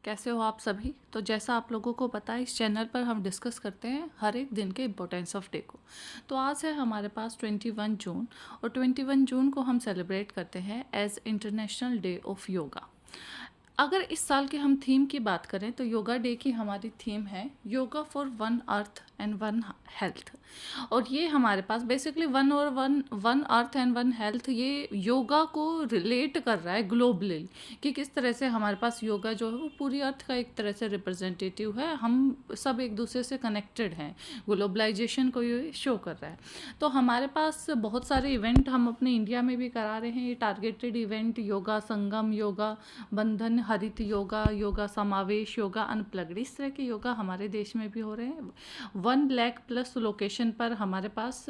कैसे हो आप सभी। तो जैसा आप लोगों को पता है, इस चैनल पर हम डिस्कस करते हैं हर एक दिन के इम्पोर्टेंस ऑफ डे को। तो आज है हमारे पास 21 जून, और 21 जून को हम सेलिब्रेट करते हैं as International day of Yoga. अगर इस साल के हम थीम की बात करें तो योगा डे की हमारी थीम है yoga for one earth and one health. और ये हमारे पास basically one earth and one health, ये योगा को रिलेट कर रहा है ग्लोबली, कि किस तरह से हमारे पास योगा जो है वो पूरी अर्थ का एक तरह से रिप्रेजेंटेटिव है। हम सब एक दूसरे से कनेक्टेड हैं, ग्लोबलाइजेशन को ये शो कर रहा है। तो हमारे पास बहुत सारे इवेंट हम अपने इंडिया में भी करा रहे हैं। ये टारगेटेड इवेंट योगा संगम, योगा बंधन, हरित योगा, योगा समावेश, योगा अनप्लग्ड, इस तरह के योगा हमारे देश में भी हो रहे हैं। 1 लाख+ लोकेशन पर हमारे पास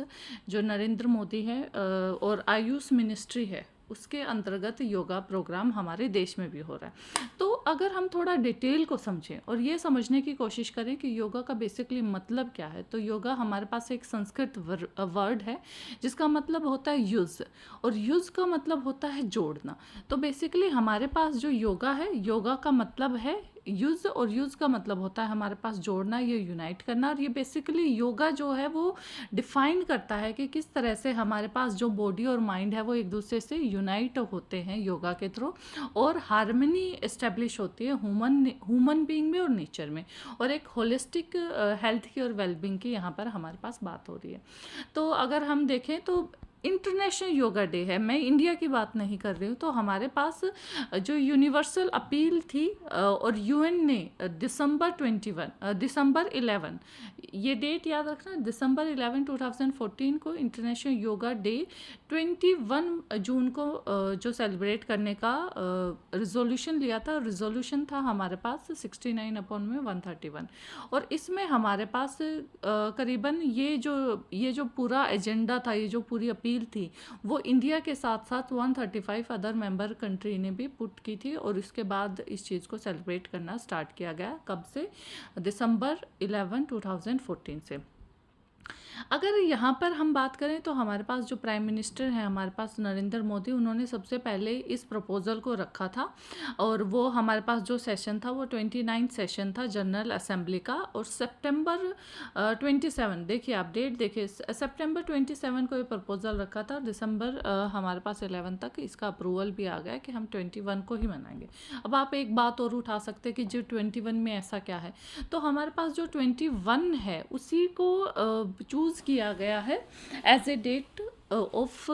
जो नरेंद्र मोदी है और आयुष मिनिस्ट्री है, उसके अंतर्गत योगा प्रोग्राम हमारे देश में भी हो रहा है। तो अगर हम थोड़ा डिटेल को समझें और ये समझने की कोशिश करें कि योगा का बेसिकली मतलब क्या है, तो योगा हमारे पास एक संस्कृत वर्ड है जिसका मतलब होता है युज, और युज का मतलब होता है जोड़ना। तो बेसिकली हमारे पास जो योगा है, योगा का मतलब है यूज़, और यूज़ का मतलब होता है हमारे पास जोड़ना, ये यूनाइट करना। और ये बेसिकली योगा जो है वो डिफाइन करता है कि किस तरह से हमारे पास जो बॉडी और माइंड है वो एक दूसरे से यूनाइट होते हैं योगा के थ्रू, और हार्मनी इस्टेब्लिश होती है ह्यूमन बीइंग में और नेचर में, और एक होलिस्टिक हेल्थ की और वेलबींग की यहाँ पर हमारे पास बात हो रही है। तो अगर हम देखें तो इंटरनेशनल योगा डे है, मैं इंडिया की बात नहीं कर रही हूँ। तो हमारे पास जो यूनिवर्सल अपील थी और यूएन ने दिसंबर 11, ये डेट याद रखना, दिसंबर 11 2014 को इंटरनेशनल योगा डे 21 जून को जो सेलिब्रेट करने का रिजोल्यूशन लिया था। रिजोल्यूशन था हमारे पास 69/131, और इसमें हमारे पास करीबन ये जो पूरा एजेंडा था, ये जो पूरी अपील थी, वो इंडिया के साथ साथ 135 अदर मेंबर कंट्री ने भी पुट की थी। और इसके बाद इस चीज़ को सेलिब्रेट करना स्टार्ट किया गया, कब से? दिसंबर 11 2014 से। अगर यहाँ पर हम बात करें तो हमारे पास जो प्राइम मिनिस्टर हैं हमारे पास नरेंद्र मोदी, उन्होंने सबसे पहले इस प्रपोज़ल को रखा था। और वो हमारे पास जो सेशन था वो 29 सेशन था जनरल असेंबली का। और सितंबर 27, देखिए आप डेट देखिए, सितंबर 27 को ये प्रपोज़ल रखा था। दिसंबर हमारे पास 11 तक इसका अप्रूवल भी आ गया कि हम 21 को ही मनाएंगे। अब आप एक बात और उठा सकते हैं कि जो 21 में ऐसा क्या है, तो हमारे पास जो 21 है उसी को चूज़ किया गया है as a date of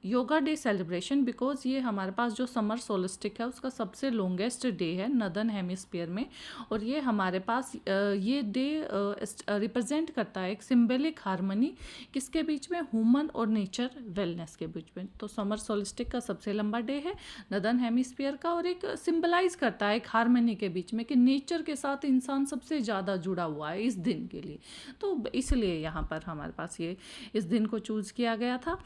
yoga day celebration, because ये हमारे पास जो समर सोलिस्टिक है उसका सबसे लॉन्गेस्ट डे है नदर्न हेमिस्फीयर में। और ये हमारे पास ये डे रिप्रेजेंट करता है एक सिंबलिक हार्मनी, किसके बीच में? ह्यूमन और नेचर वेलनेस के बीच में। तो समर सोलिस्टिक का सबसे लंबा डे है नदर्न हेमिस्फीयर का, और एक सिंबलाइज करता है एक हार्मनी के बीच में कि नेचर के साथ इंसान सबसे ज़्यादा जुड़ा हुआ है इस दिन के लिए। तो इसलिए यहाँ पर हमारे पास ये इस दिन को चूज़ किया गया था।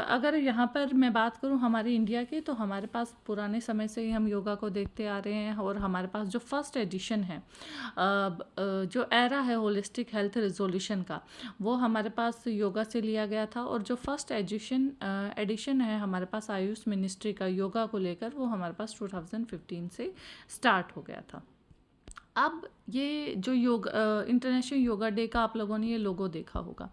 अगर यहाँ पर मैं बात करूँ हमारे इंडिया की, तो हमारे पास पुराने समय से ही हम योगा को देखते आ रहे हैं। और हमारे पास जो फर्स्ट एडिशन है जो एरा है होलिस्टिक हेल्थ रिजोल्यूशन का, वो हमारे पास योगा से लिया गया था। और जो फर्स्ट एडिशन है हमारे पास आयुष मिनिस्ट्री का योगा को लेकर, वो हमारे पास 2015 से स्टार्ट हो गया था। अब ये जो इंटरनेशनल योगा डे का आप लोगों ने ये लोगो देखा होगा।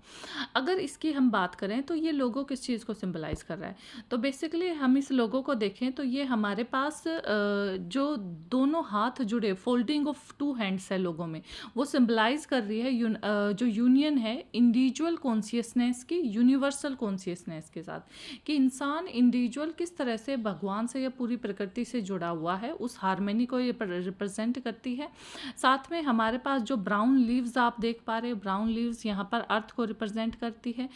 अगर इसकी हम बात करें तो ये लोगो किस चीज़ को सिंबलाइज कर रहा है, तो बेसिकली हम इस लोगो को देखें तो ये हमारे पास जो दोनों हाथ जुड़े, फोल्डिंग ऑफ 2 हैंड्स है लोगों में, वो सिंबलाइज कर रही है जो यूनियन है इंडिविजुअल कॉन्शियसनेस की यूनिवर्सल कॉन्शियसनेस के साथ, कि इंसान इंडिविजुअल किस तरह से भगवान से या पूरी प्रकृति से जुड़ा हुआ है, उस हार्मनी को ये रिप्रेजेंट करती है। साथ में हमारे पास जो ब्राउन लीव्स आप देख पा रहे हैं, ब्राउन लीव्स यहाँ पर अर्थ को रिप्रेजेंट करती है,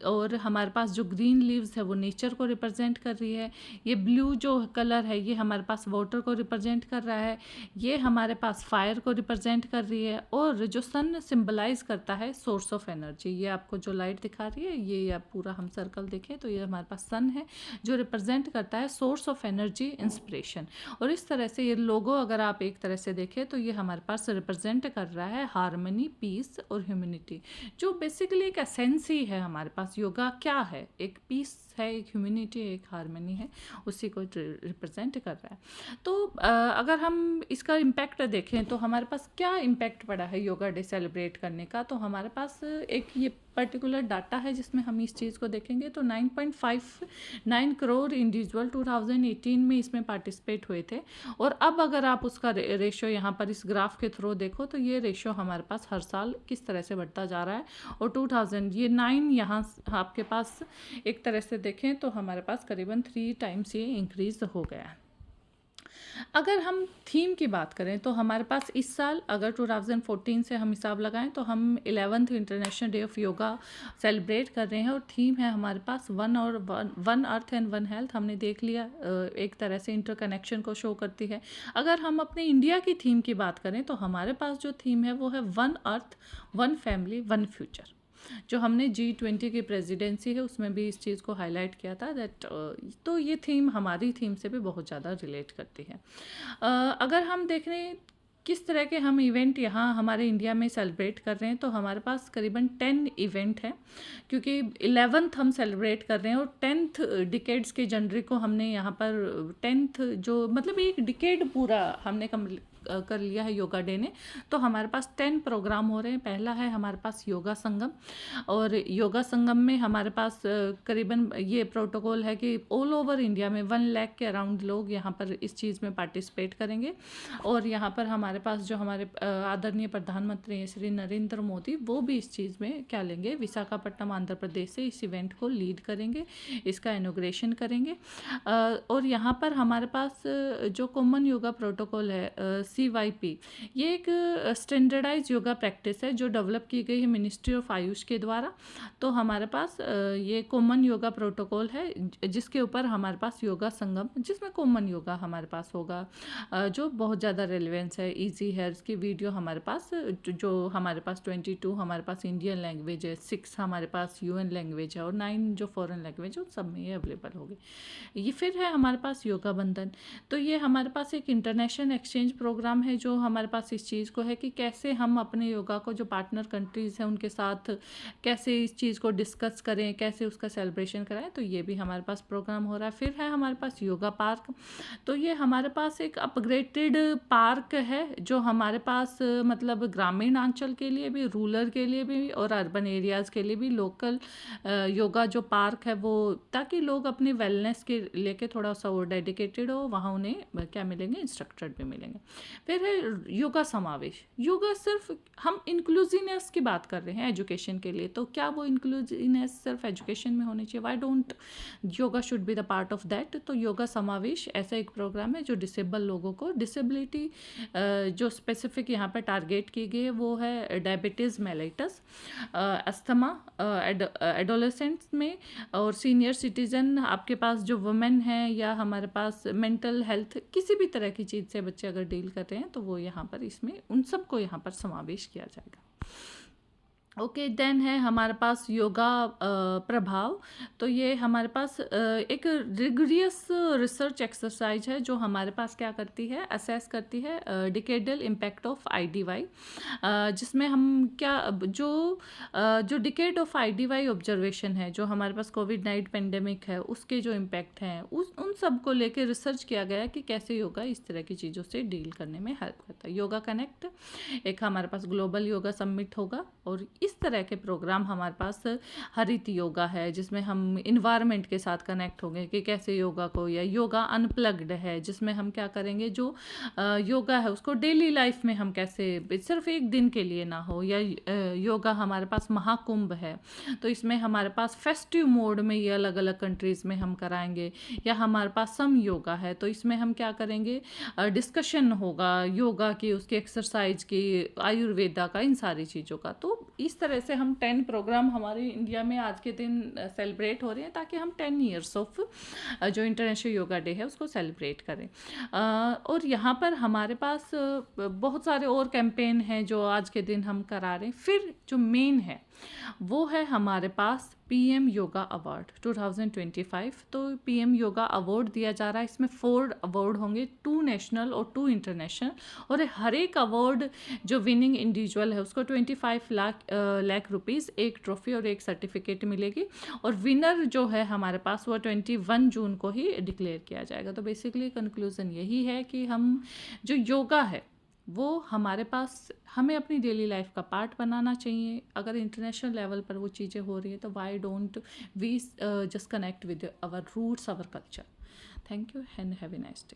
और हमारे पास जो ग्रीन लीव्स है वो नेचर को रिप्रेजेंट कर रही है। ये ब्लू जो कलर है ये हमारे पास वाटर को रिप्रेजेंट कर रहा है, ये हमारे पास फायर को रिप्रेजेंट कर रही है। और जो सन सिंबलाइज करता है सोर्स ऑफ एनर्जी, ये आपको जो लाइट दिखा रही है, ये आप पूरा हम सर्कल देखें तो ये हमारे पास सन है जो रिप्रेजेंट करता है सोर्स ऑफ एनर्जी, इंस्पिरेशन। और इस तरह से ये लोगो अगर आप एक तरह से देखें तो ये हमारे पास रिप्रेजेंट कर रहा है हार्मनी, पीस और ह्यूमैनिटी, जो बेसिकली एक एसेंस ही है हमारे पास। योगा क्या है? एक पीस है, एक ह्यूमैनिटी है, एक हार्मनी है, उसी को रिप्रेजेंट कर रहा है। तो अगर हम इसका इम्पैक्ट देखें तो हमारे पास क्या इम्पैक्ट पड़ा है योगा डे सेलिब्रेट करने का, तो हमारे पास एक ये पर्टिकुलर डाटा है जिसमें हम इस चीज़ को देखेंगे। तो 9.59 करोड़ इंडिविजुअल 2018 में इसमें पार्टिसिपेट हुए थे, और अब अगर आप उसका रेशो यहाँ पर इस ग्राफ के थ्रू देखो तो ये रेशो हमारे पास हर साल किस तरह से बढ़ता जा रहा है। और 2000 ये 9 यहाँ आपके पास एक तरह से देखें तो हमारे पास करीबन 3 टाइम्स ये इंक्रीज हो गया है। अगर हम थीम की बात करें तो हमारे पास इस साल अगर 2014 से हम हिसाब लगाएं तो हम 11th international day of yoga celebrate कर रहे हैं, और थीम है हमारे पास one earth and one health. हमने देख लिया एक तरह से इंटरकनेक्शन को शो करती है। अगर हम अपने इंडिया की थीम की बात करें तो हमारे पास जो थीम है वो है one earth, one family, one future. जो हमने G20 की प्रेसिडेंसी है उसमें भी इस चीज़ को हाईलाइट किया था दैट, तो ये थीम हमारी थीम से भी बहुत ज़्यादा रिलेट करती है। अगर हम देख रहे हैं किस तरह के हम इवेंट यहाँ हमारे इंडिया में सेलिब्रेट कर रहे हैं, तो हमारे पास करीबन 10 इवेंट हैं, क्योंकि 11th हम सेलिब्रेट कर रहे हैं, और 10th डिकेड्स के जनवरी को हमने यहाँ पर 10th जो मतलब एक डिकेड पूरा हमने कर लिया है योगा डे ने। तो हमारे पास 10 प्रोग्राम हो रहे हैं। पहला है हमारे पास योगा संगम, और योगा संगम में हमारे पास करीबन ये प्रोटोकॉल है कि ऑल ओवर इंडिया में 1 लाख के अराउंड लोग यहाँ पर इस चीज़ में पार्टिसिपेट करेंगे। और यहाँ पर हमारे पास जो हमारे आदरणीय प्रधानमंत्री हैं श्री नरेंद्र मोदी, वो भी इस चीज़ में क्या लेंगे, विशाखापट्टनम आंध्र प्रदेश से इस इवेंट को लीड करेंगे, इसका इनॉग्रेशन करेंगे। और यहाँ पर हमारे पास जो कॉमन योगा प्रोटोकॉल है CYP, ये एक स्टैंडर्डाइज योगा प्रैक्टिस है जो डेवलप की गई है मिनिस्ट्री ऑफ आयुष के द्वारा। तो हमारे पास ये कॉमन योगा प्रोटोकॉल है जिसके ऊपर हमारे पास योगा संगम, जिसमें कॉमन योगा हमारे पास होगा, जो बहुत ज़्यादा रेलेवेंस है, इजी है। इसकी वीडियो हमारे पास जो हमारे पास 22 हमारे पास इंडियन लैंग्वेज है, 6 हमारे पास UN लैंग्वेज है, और 9 जो फॉरेन लैंग्वेज है उन सब में ये अवेलेबल होगी। ये फिर है हमारे पास योगा बंधन। तो ये हमारे पास एक इंटरनेशनल एक्सचेंज प्रोग्राम है जो हमारे पास इस चीज़ को है कि कैसे हम अपने योगा को जो पार्टनर कंट्रीज़ हैं उनके साथ कैसे इस चीज़ को डिस्कस करें, कैसे उसका सेलिब्रेशन कराएं। तो ये भी हमारे पास प्रोग्राम हो रहा है। फिर है हमारे पास योगा पार्क। तो ये हमारे पास एक अपग्रेडेड पार्क है जो हमारे पास मतलब ग्रामीण अंचल के लिए भी, रूरल के लिए भी और अर्बन एरियाज़ के लिए भी लोकल योगा जो पार्क है वो, ताकि लोग अपने वेलनेस के लेके थोड़ा सा वो डेडिकेटेड हो, वहाँ उन्हें क्या मिलेंगे, इंस्ट्रक्टर भी मिलेंगे। फिर है योगा समावेश। योगा सिर्फ हम इंक्लूसिवनेस की बात कर रहे हैं एजुकेशन के लिए, तो क्या वो इंक्लूसिवनेस सिर्फ एजुकेशन में होनी चाहिए? Why don't yoga should be the part of that. तो योगा समावेश ऐसा एक प्रोग्राम है जो डिसेबल लोगों को, डिसेबिलिटी जो स्पेसिफिक यहाँ पर टारगेट की गई है वो है डायबिटीज़ मेलाइटस, अस्थमा एडोलेसेंट्स में, और सीनियर सिटीज़न, आपके पास जो वुमेन हैं, या हमारे पास मेंटल हेल्थ किसी भी तरह की चीज़ से बच्चे अगर डील कर रहे हैं तो वो यहाँ पर इसमें उन सबको यहाँ पर समावेश किया जाएगा। ओके, देन है हमारे पास योगा प्रभाव। तो ये हमारे पास एक रिगरियस रिसर्च एक्सरसाइज है जो हमारे पास क्या करती है, असेस करती है डिकेडल इम्पैक्ट ऑफ IDY, जिसमें हम क्या जो डिकेड ऑफ IDY ऑब्जर्वेशन है, जो हमारे पास कोविड-19 पेंडेमिक है उसके जो इम्पैक्ट हैं उन सब को लेके रिसर्च किया गया कि कैसे योगा इस तरह की चीज़ों से डील करने में हेल्प करता है। योगा कनेक्ट, एक हमारे पास ग्लोबल योगा समिट होगा, और इस तरह के प्रोग्राम हमारे पास हरित योगा है जिसमें हम इन्वायरमेंट के साथ कनेक्ट होंगे कि कैसे योगा को, या योगा अनप्लग्ड है जिसमें हम क्या करेंगे, जो योगा है उसको डेली लाइफ में हम कैसे सिर्फ एक दिन के लिए ना हो, या योगा हमारे पास महाकुंभ है तो इसमें हमारे पास फेस्टिव मोड में ये अलग अलग कंट्रीज़ में हम कराएंगे, या हमारे पास सम योगा है तो इसमें हम क्या करेंगे, डिस्कशन होगा योगा की, उसकी एक्सरसाइज की, आयुर्वेदा का, इन सारी चीज़ों का। तो इस तरह से हम 10 प्रोग्राम हमारे इंडिया में आज के दिन सेलिब्रेट हो रहे हैं ताकि हम 10 ईयर्स ऑफ जो इंटरनेशनल योगा डे है उसको सेलिब्रेट करें। और यहाँ पर हमारे पास बहुत सारे और कैंपेन हैं जो आज के दिन हम करा रहे हैं। फिर जो मेन है वो है हमारे पास पीएम योगा अवार्ड 2025। तो पीएम योगा अवार्ड दिया जा रहा है, इसमें 4 अवार्ड होंगे, 2 नेशनल और 2 इंटरनेशनल। और हर एक अवार्ड जो विनिंग इंडिविजुअल है उसको 25 लाख रुपीज़, एक ट्रॉफी और एक सर्टिफिकेट मिलेगी। और विनर जो है हमारे पास वो 21 जून को ही डिक्लेयर किया जाएगा। तो बेसिकली कंक्लूज़न यही है कि हम जो योगा है वो हमारे पास, हमें अपनी डेली लाइफ का पार्ट बनाना चाहिए। अगर इंटरनेशनल लेवल पर वो चीज़ें हो रही है तो why don't we just connect with our roots, our culture. Thank you and have a nice day.